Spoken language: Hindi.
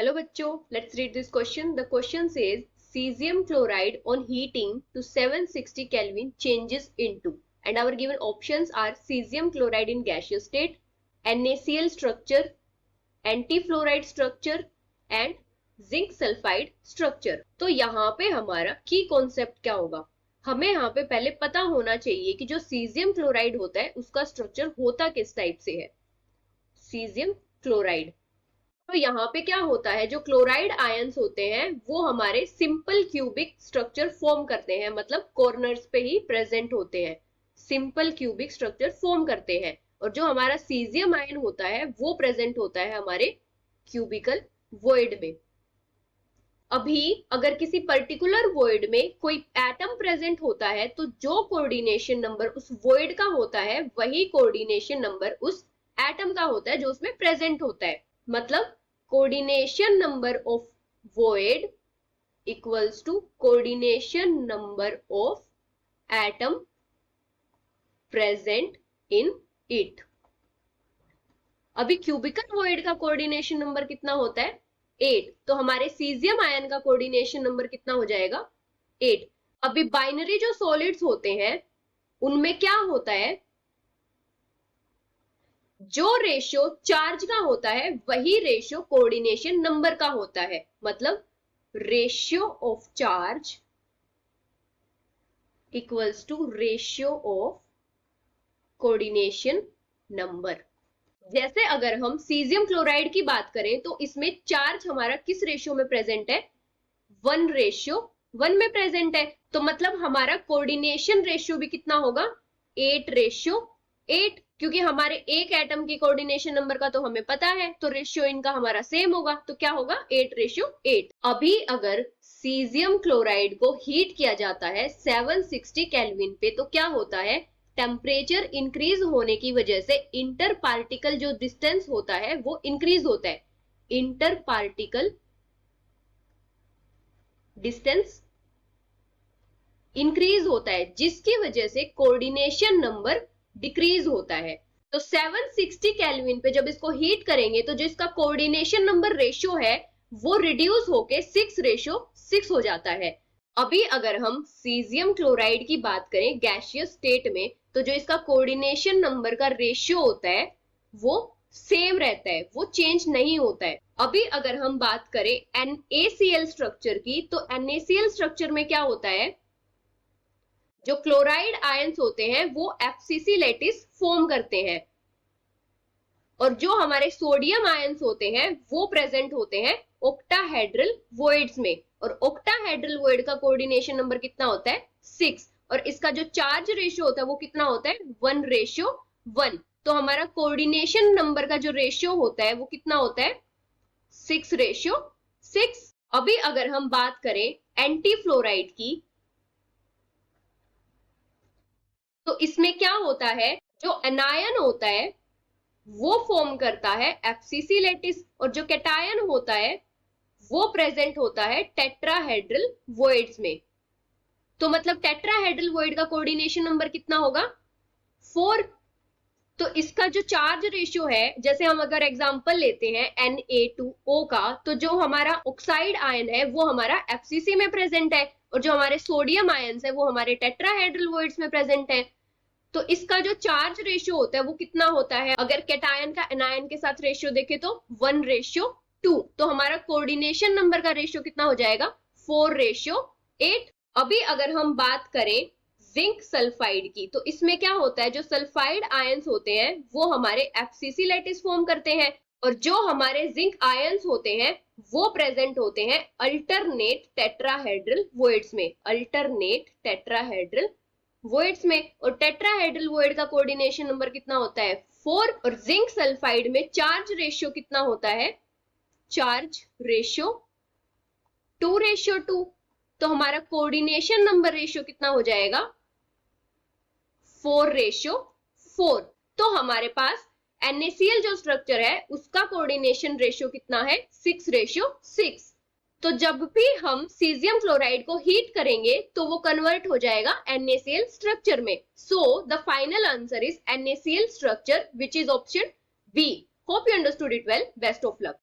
Hello bachcho, let's read this question. The question says cesium chloride on heating to 760 Kelvin changes into, and our given options are cesium chloride in gaseous state, NaCl structure, anti-fluoride structure and zinc sulphide structure. तो यहाँ पे हमारा की कॉन्सेप्ट क्या होगा, हमें यहाँ पे पहले पता होना चाहिए कि जो सीजियम क्लोराइड होता है उसका स्ट्रक्चर होता किस टाइप से है। सीजियम क्लोराइड, तो यहाँ पे क्या होता है, जो क्लोराइड आयंस होते हैं वो हमारे सिंपल क्यूबिक स्ट्रक्चर फॉर्म करते हैं, मतलब कॉर्नर्स पे ही प्रेजेंट होते हैं, सिंपल क्यूबिक स्ट्रक्चर फॉर्म करते हैं। और जो हमारा सीजियम आयन होता है वो प्रेजेंट होता है हमारे क्यूबिकल वॉइड में। अभी अगर किसी पर्टिकुलर वॉइड में कोई एटम प्रेजेंट होता है तो जो कोऑर्डिनेशन नंबर उस वॉइड का होता है वही कोऑर्डिनेशन नंबर उस एटम का होता है जो उसमें प्रेजेंट होता है। मतलब coordination number of void equals to coordination number of atom present in it. अभी क्यूबिकल वॉइड का कोऑर्डिनेशन नंबर कितना होता है, 8, तो हमारे सीजियम आयन का कोऑर्डिनेशन नंबर कितना हो जाएगा, 8। अभी बाइनरी जो सॉलिड्स होते हैं उनमें क्या होता है, जो रेशियो चार्ज का होता है वही रेशियो कोऑर्डिनेशन नंबर का होता है। मतलब ratio of charge equals to ratio of coordination number. जैसे अगर हम सीजियम क्लोराइड की बात करें तो इसमें चार्ज हमारा किस रेशियो में प्रेजेंट है, 1:1 में प्रेजेंट है। तो मतलब हमारा कोऑर्डिनेशन रेशियो भी कितना होगा, 8:8, क्योंकि हमारे एक एटम की कोऑर्डिनेशन नंबर का तो हमें पता है, तो रेशियो इनका हमारा सेम होगा, तो क्या होगा 8:8। अभी अगर सीजियम क्लोराइड को हीट किया जाता है 760 केल्विन पे तो क्या होता है, टेम्परेचर इंक्रीज होने की वजह से इंटर पार्टिकल जो डिस्टेंस होता है वो इंक्रीज होता है, इंटर पार्टिकल डिस्टेंस इंक्रीज होता है, जिसकी वजह से कोऑर्डिनेशन नंबर डिक्रीज होता है। तो 760 केल्विन पे जब इसको हीट करेंगे तो जो इसका कोऑर्डिनेशन नंबर रेशियो है वो रिड्यूस होके 6:6 हो जाता है। अभी अगर हम सीजियम क्लोराइड की बात करें गैसियस स्टेट में तो जो इसका कोऑर्डिनेशन नंबर का रेशियो होता है वो सेम रहता है, वो चेंज नहीं होता है। अभी अगर हम बात करें NaCl स्ट्रक्चर की तो NaCl स्ट्रक्चर में क्या होता है, जो क्लोराइड आयंस होते हैं वो FCC लैटिस फॉर्म करते हैं और जो हमारे सोडियम आयंस होते हैं वो प्रेजेंट होते हैं ऑक्टाहेड्रल वॉइड्स में। और ऑक्टाहेड्रल वॉइड का कोऑर्डिनेशन नंबर कितना होता है, 6, और इसका जो चार्ज रेशियो होता है वो कितना होता है, 1:1। तो हमारा कोऑर्डिनेशन नंबर का जो रेशियो होता है वो कितना होता है, 6:6। अभी अगर हम बात करें एंटी फ्लोराइड की तो इसमें क्या होता है, जो एनायन होता है वो फॉर्म करता है FCC लैटिस और जो कैटायन होता है वो प्रेजेंट होता है टेट्राहेड्रल वॉइड्स में। तो मतलब टेट्राहेड्रल वॉइड का कोऑर्डिनेशन नंबर कितना होगा, 4। तो इसका जो चार्ज रेशियो है, जैसे हम अगर एग्जांपल लेते हैं Na2O का, तो जो हमारा ऑक्साइड आयन है वो हमारा FCC में प्रेजेंट है और जो हमारे सोडियम आयंस है वो हमारे टेट्राहेड्रल वॉइड्स में प्रेजेंट है। तो इसका जो चार्ज रेशियो होता है वो कितना होता है, अगर कैटायन का एनायन के साथ रेशियो देखें तो 1:2। तो हमारा कोऑर्डिनेशन नंबर का रेशियो कितना हो जाएगा, 4:8। अभी अगर हम बात करें जिंक सल्फाइड की तो इसमें क्या होता है, जो सल्फाइड आयंस होते हैं वो हमारे FCC लैटिस फॉर्म करते हैं और जो हमारे जिंक आयंस होते हैं वो प्रेजेंट होते हैं अल्टरनेट टेट्राहेड्रल वॉइड्स में, अल्टरनेट टेट्राहेड्रल वॉइड्स में। और टेट्राहेड्रल वॉइड का कोऑर्डिनेशन नंबर कितना होता है, 4। और जिंक सल्फाइड में चार्ज रेशियो कितना होता है, चार्ज रेशियो 2:2। तो हमारा कोऑर्डिनेशन नंबर रेशियो कितना हो जाएगा, 4:4। तो हमारे पास NaCl जो स्ट्रक्चर है उसका कोऑर्डिनेशन रेशियो कितना है, 6:6। तो जब भी हम सीजियम क्लोराइड को हीट करेंगे तो वो कन्वर्ट हो जाएगा NaCl स्ट्रक्चर में। So the final answer is NaCl structure, which is option B. Hope you understood it well. Best of luck.